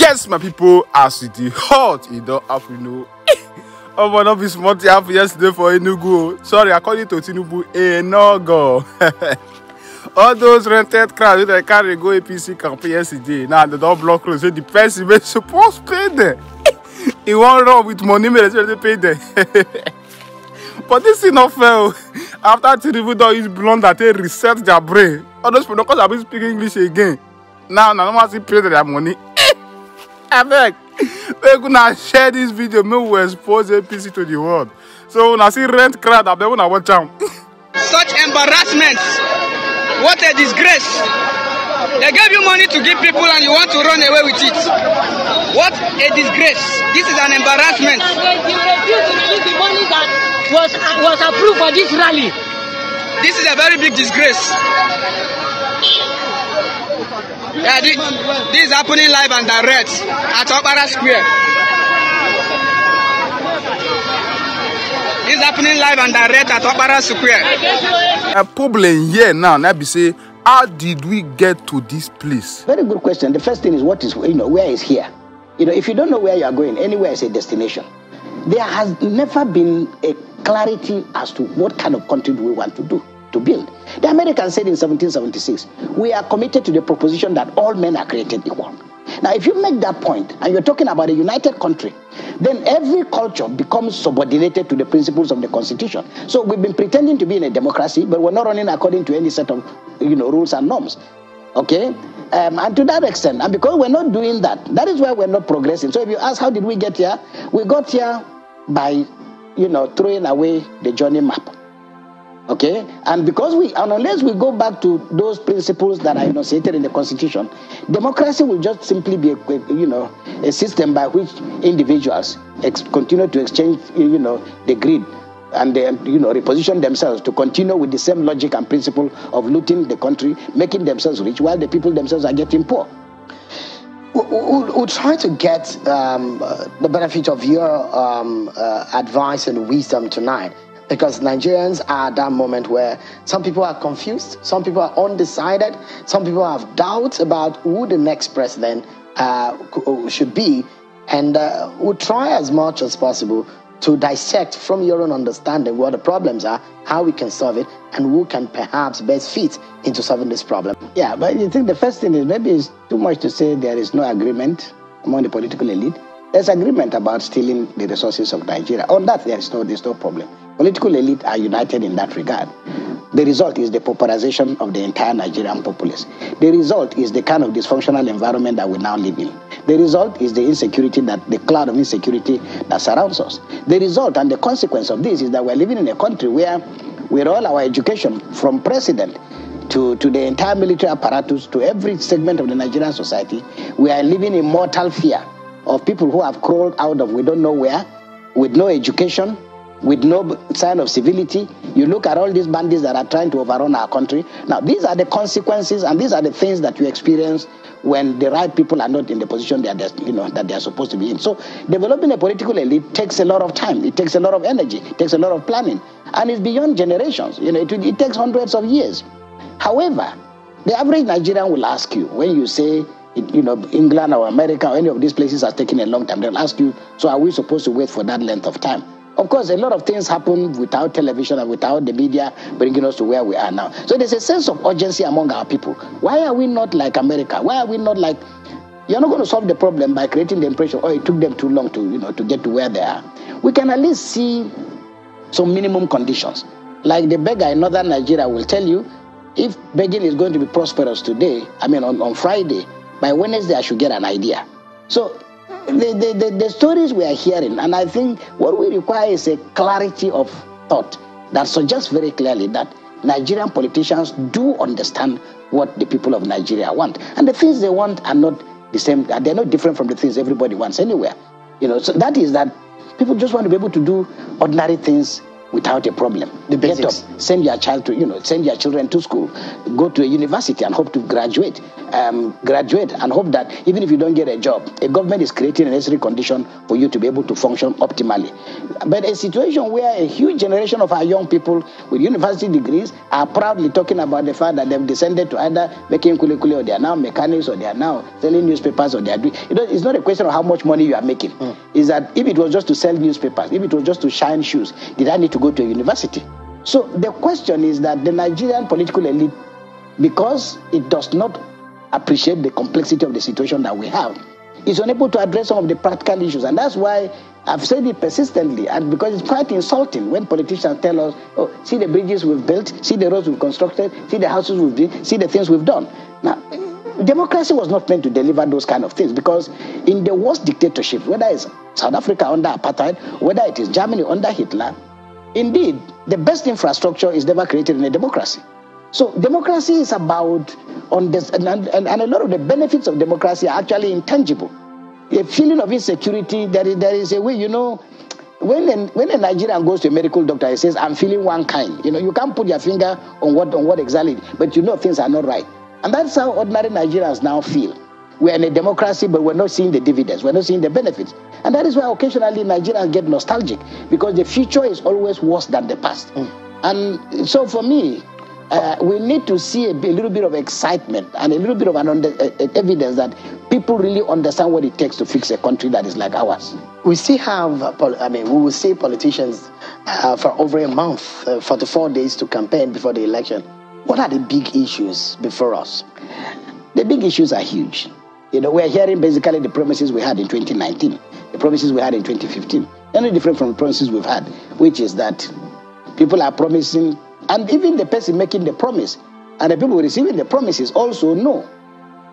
Yes, my people, as it is hot, it don't happen, no. Oh, but not be smart happen yesterday for Enugu. Sorry, according to Tinubu, no go. All those rented cars, they carry go APC campaign yesterday. Now they don't block roads. So the person is supposed to pay them. He won't run with money, but they pay them. But this is not fair. After Tinubu don't use blonde that they reset their brain. All those people, because I've been speaking English again. Now, no one see pay their money. I beg. We're gonna share this video. Me will expose APC to the world. So when I see rent crowd, I bet when I watch out. Such embarrassment. What a disgrace. They gave you money to give people and you want to run away with it. What a disgrace. This is an embarrassment. You refuse to release the money that was approved for this rally. This is a very big disgrace. Yeah, this is happening live and direct at Opera Square. This is happening live and direct at Opera Square. A problem here now, be say, how did we get to this place? Very good question. The first thing is what is, where is here? If you don't know where you are going, anywhere is a destination. There has never been a clarity as to what kind of country do we want to build. The Americans said in 1776, we are committed to the proposition that all men are created equal. Now, if you make that point, and you're talking about a united country, then every culture becomes subordinated to the principles of the Constitution. So we've been pretending to be in a democracy, but we're not running according to any set of rules and norms. Okay? And to that extent, and because we're not doing that, that is why we're not progressing. So if you ask, how did we get here? We got here by, throwing away the journey map. Okay, and unless we go back to those principles that are enunciated in the Constitution, democracy will just simply be a system by which individuals continue to exchange the greed and reposition themselves to continue with the same logic and principle of looting the country, making themselves rich while the people themselves are getting poor. We'll try to get the benefit of your advice and wisdom tonight. Because Nigerians are at that moment where some people are confused, some people are undecided, some people have doubts about who the next president should be. And we'll try as much as possible to dissect from your own understanding what the problems are, how we can solve it, and who can perhaps best fit into solving this problem. Yeah, but you think the first thing is maybe it's too much to say there is no agreement among the political elite. There's agreement about stealing the resources of Nigeria. On that, there's no problem. Political elite are united in that regard. The result is the pauperization of the entire Nigerian populace. The result is the kind of dysfunctional environment that we now live in. The result is the insecurity, the cloud of insecurity that surrounds us. The result and the consequence of this is that we're living in a country where with all our education, from president to the entire military apparatus, to every segment of the Nigerian society, we are living in mortal fear of people who have crawled out of we don't know where, with no education, with no sign of civility. You look at all these bandits that are trying to overrun our country. Now, these are the consequences and these are the things that you experience when the right people are not in the position that they are supposed to be in. So, developing a political elite takes a lot of time. It takes a lot of energy. It takes a lot of planning. And it's beyond generations. It takes hundreds of years. However, the average Nigerian will ask you, when you say, England or America or any of these places are taking a long time, they'll ask you, so are we supposed to wait for that length of time? Of course, a lot of things happen without television and without the media bringing us to where we are now. So there's a sense of urgency among our people. Why are we not like America? Why are we not like... You're not going to solve the problem by creating the impression, it took them too long to get to where they are. We can at least see some minimum conditions. Like the beggar in northern Nigeria will tell you, if begging is going to be prosperous today, on Friday, by Wednesday I should get an idea. So the stories we are hearing, and I think what we require is a clarity of thought that suggests very clearly that Nigerian politicians do understand what the people of Nigeria want. And the things they want are not the same, they're not different from the things everybody wants anywhere. So that is that people just want to be able to do ordinary things without a problem. The Get basics. up, send your child to, send your children to school, go to a university and hope to graduate. Graduate and hope that even if you don't get a job, a government is creating a necessary condition for you to be able to function optimally. But a situation where a huge generation of our young people with university degrees are proudly talking about the fact that they've descended to either making kuli, or they are now mechanics, or they are now selling newspapers, or they are doing. It's not a question of how much money you are making. Is that if it was just to sell newspapers, if it was just to shine shoes, did I need to go to a university? So the question is that the Nigerian political elite, because it does not appreciate the complexity of the situation that we have, is unable to address some of the practical issues. And that's why I've said it persistently, and because it's quite insulting when politicians tell us, oh, see the bridges we've built, see the roads we've constructed, see the houses we've built, see the things we've done. Now, democracy was not meant to deliver those kind of things, because in the worst dictatorship, whether it's South Africa under apartheid, whether it is Germany under Hitler, indeed, the best infrastructure is never created in a democracy. So democracy is about, and a lot of the benefits of democracy are actually intangible. A feeling of insecurity, there is a way, when a Nigerian goes to a medical doctor, he says, I'm feeling one kind. You can't put your finger on what exactly, but things are not right. And that's how ordinary Nigerians now feel. We're in a democracy, but we're not seeing the dividends. We're not seeing the benefits. And that is why occasionally Nigerians get nostalgic, because the future is always worse than the past. And so for me, we need to see a little bit of excitement and a little bit of evidence that people really understand what it takes to fix a country that is like ours. We still have, we will see politicians for over a month, 44 days to campaign before the election. What are the big issues before us? The big issues are huge. We're hearing basically the promises we had in 2019, the promises we had in 2015. They're no different from the promises we've had, which is that people are promising, and even the person making the promise and the people receiving the promises also know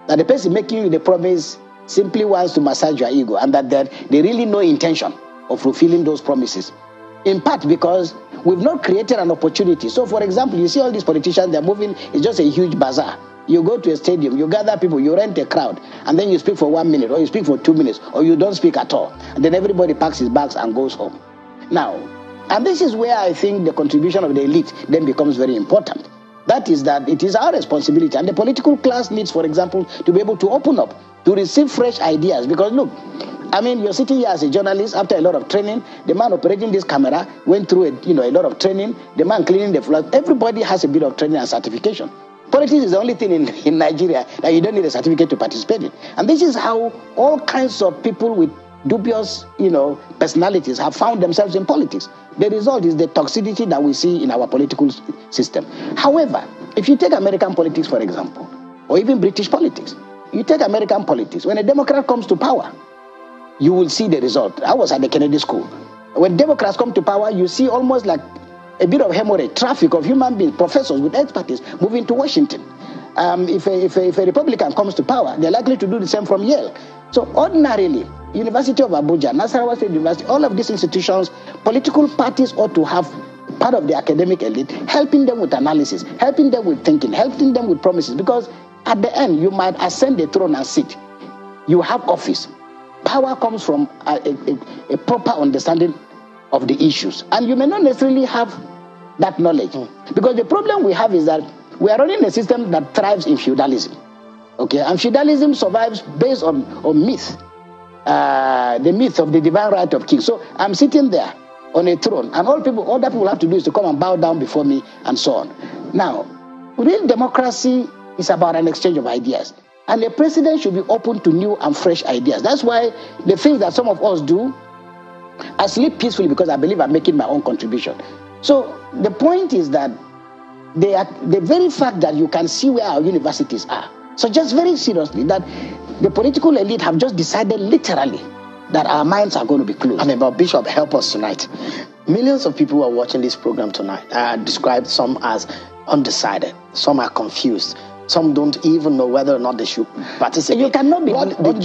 that the person making you the promise simply wants to massage your ego, and that they really no intention of fulfilling those promises. In part because we've not created an opportunity. So, for example, you see all these politicians, they're moving, it's just a huge bazaar. You go to a stadium, you gather people, you rent a crowd, and then you speak for 1 minute, or you speak for 2 minutes, or you don't speak at all. And then everybody packs his bags and goes home. Now, and this is where I think the contribution of the elite then becomes very important. That is that it is our responsibility, and the political class needs, for example, to be able to open up, to receive fresh ideas. Because look, you're sitting here as a journalist after a lot of training. The man operating this camera went through a lot of training. The man cleaning the floor. Everybody has a bit of training and certification. Politics is the only thing in Nigeria that you don't need a certificate to participate in. And this is how all kinds of people with dubious, personalities have found themselves in politics. The result is the toxicity that we see in our political system. However, if you take American politics, for example, or even British politics, you take American politics, when a Democrat comes to power, you will see the result. I was at the Kennedy School. When Democrats come to power, you see almost like a bit of hemorrhage, traffic of human beings, professors with expertise moving to Washington. If a Republican comes to power, they're likely to do the same from Yale. So ordinarily, University of Abuja, Nasarawa State University, all of these institutions, political parties ought to have part of the academic elite, helping them with analysis, helping them with thinking, helping them with promises. Because at the end, you might ascend the throne and sit. You have office. Power comes from a proper understanding of the issues. And you may not necessarily have that knowledge. Because the problem we have is that we are running a system that thrives in feudalism. Okay, and feudalism survives based on myth. The myth of the divine right of kings. So I'm sitting there on a throne, and all that people have to do is to come and bow down before me, and so on. Now, real democracy is about an exchange of ideas. And the president should be open to new and fresh ideas. That's why the things that some of us do, I sleep peacefully because I believe I'm making my own contribution. So the point is that the very fact that you can see where our universities are suggests very seriously that the political elite have just decided literally that our minds are going to be closed. But Bishop, help us tonight. Millions of people who are watching this program tonight are described some as undecided, some are confused. Some don't even know whether or not they should participate. You cannot be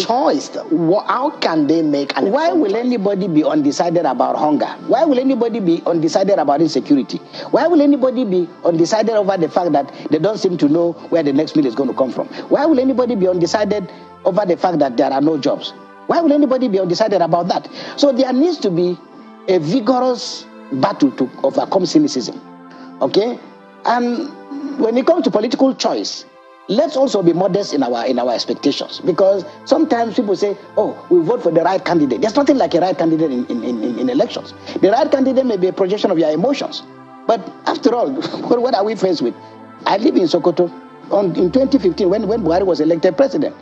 choice. How can they make an Why will anybody be undecided about hunger? Why will anybody be undecided about insecurity? Why will anybody be undecided over the fact that they don't seem to know where the next meal is going to come from? Why will anybody be undecided over the fact that there are no jobs? Why will anybody be undecided about that? So there needs to be a vigorous battle to overcome cynicism. Okay? And when it comes to political choice, let's also be modest in our expectations, because sometimes people say, oh, we vote for the right candidate. There's nothing like a right candidate in elections. The right candidate may be a projection of your emotions. But after all, what are we faced with? I live in Sokoto. In 2015, when Buhari was elected president,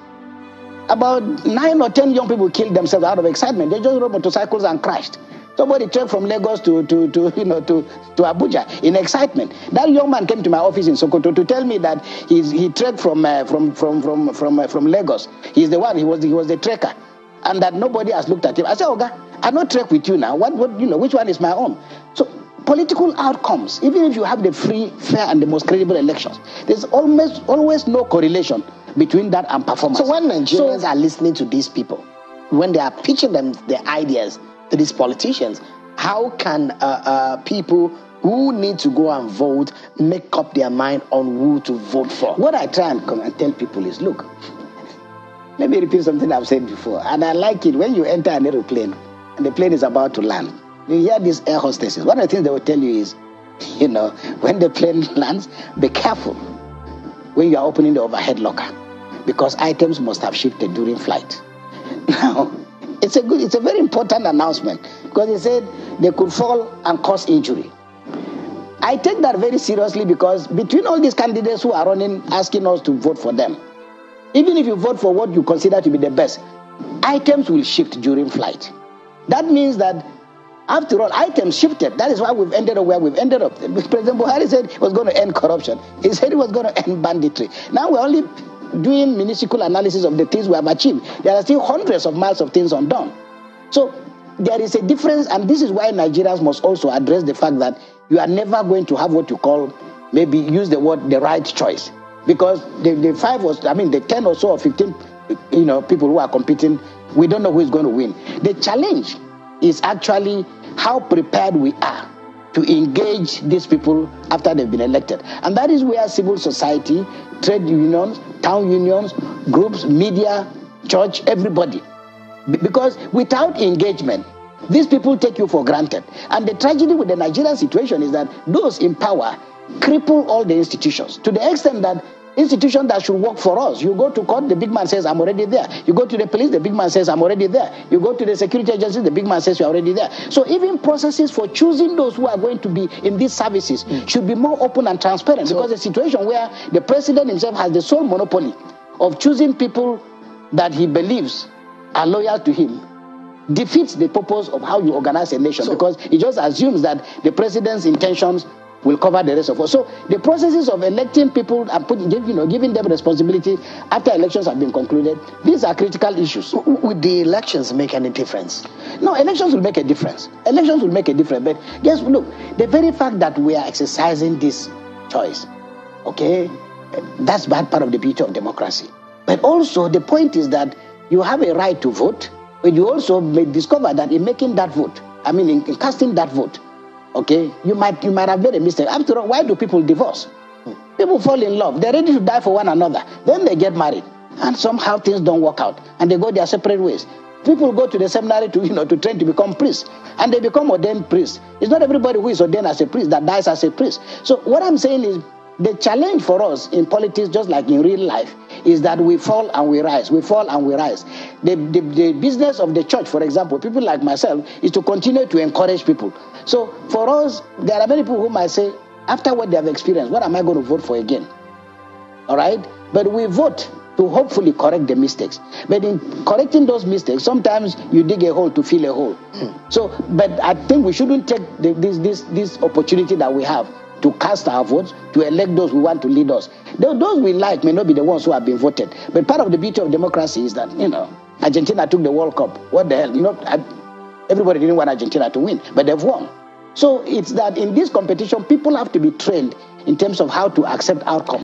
about 9 or 10 young people killed themselves out of excitement. They just rode motorcycles and crashed. Somebody trekked from Lagos to Abuja in excitement. That young man came to my office in Sokoto to tell me that he trekked from Lagos. He's the one. He was the trekker, and that nobody has looked at him. I said, Oga, I not trek with you now. Which one is my own? So political outcomes, even if you have the free, fair, and the most credible elections, there's always no correlation between that and performance. So when Nigerians are listening to these people, when they are pitching them their ideas to these politicians, how can people who need to go and vote make up their mind on who to vote for? What I try and tell people is, look, let me repeat something I've said before, and I like it. When you enter an aeroplane and the plane is about to land, you hear these air hostesses. One of the things they will tell you is, when the plane lands, be careful when you are opening the overhead locker, because items must have shifted during flight. Now, it's a very important announcement, because they said they could fall and cause injury. I take that very seriously, because between all these candidates who are running, asking us to vote for them, even if you vote for what you consider to be the best, items will shift during flight. That means that, after all, items shifted. That is why we've ended up where we've ended up. President Buhari said he was going to end corruption. He said he was going to end banditry. Now we're only doing minuscule analysis of the things we have achieved. There are still hundreds of miles of things undone. So there is a difference, and this is why Nigerians must also address the fact that you are never going to have what you call, maybe use the word, the right choice. Because the 10 or so or 15 people who are competing, we don't know who is going to win. The challenge is actually how prepared we are to engage these people after they've been elected. And that is where civil society, trade unions, town unions, groups, media, church, everybody. Because without engagement, these people take you for granted. And the tragedy with the Nigerian situation is that those in power cripple all the institutions, to the extent that institutions that should work for us, you go to court, the big man says, I'm already there. You go to the police, the big man says, I'm already there. You go to the security agencies, the big man says, you're already there. So even processes for choosing those who are going to be in these services should be more open and transparent, because a situation where the president himself has the sole monopoly of choosing people that he believes are loyal to him defeats the purpose of how you organize a nation, because it just assumes that the president's intentions will cover the rest of us. So the processes of electing people and giving them responsibility after elections have been concluded, these are critical issues. Would the elections make any difference? No, elections will make a difference. Elections will make a difference. But yes, look, the very fact that we are exercising this choice, okay, that's bad part of the beauty of democracy. But also the point is that you have a right to vote, but you also may discover that in making that vote, in casting that vote, okay, you might have made a mistake. After all, why do people divorce? People fall in love. They're ready to die for one another. Then they get married, and somehow things don't work out, and they go their separate ways. People go to the seminary to train to become priests, and they become ordained priests. It's not everybody who is ordained as a priest that dies as a priest. So what I'm saying is, the challenge for us in politics, just like in real life, is that we fall and we rise. We fall and we rise. The business of the church, for example, people like myself, is to continue to encourage people. So for us, there are many people who might say, after what they have experienced, what am I going to vote for again? All right? But we vote to hopefully correct the mistakes. But in correcting those mistakes, sometimes you dig a hole to fill a hole. So, but I think we shouldn't take this opportunity that we have to cast our votes, to elect those we want to lead us. Those we like may not be the ones who have been voted. But part of the beauty of democracy is that, Argentina took the World Cup. What the hell? Everybody didn't want Argentina to win, but they've won. So it's that in this competition, people have to be trained in terms of how to accept outcomes.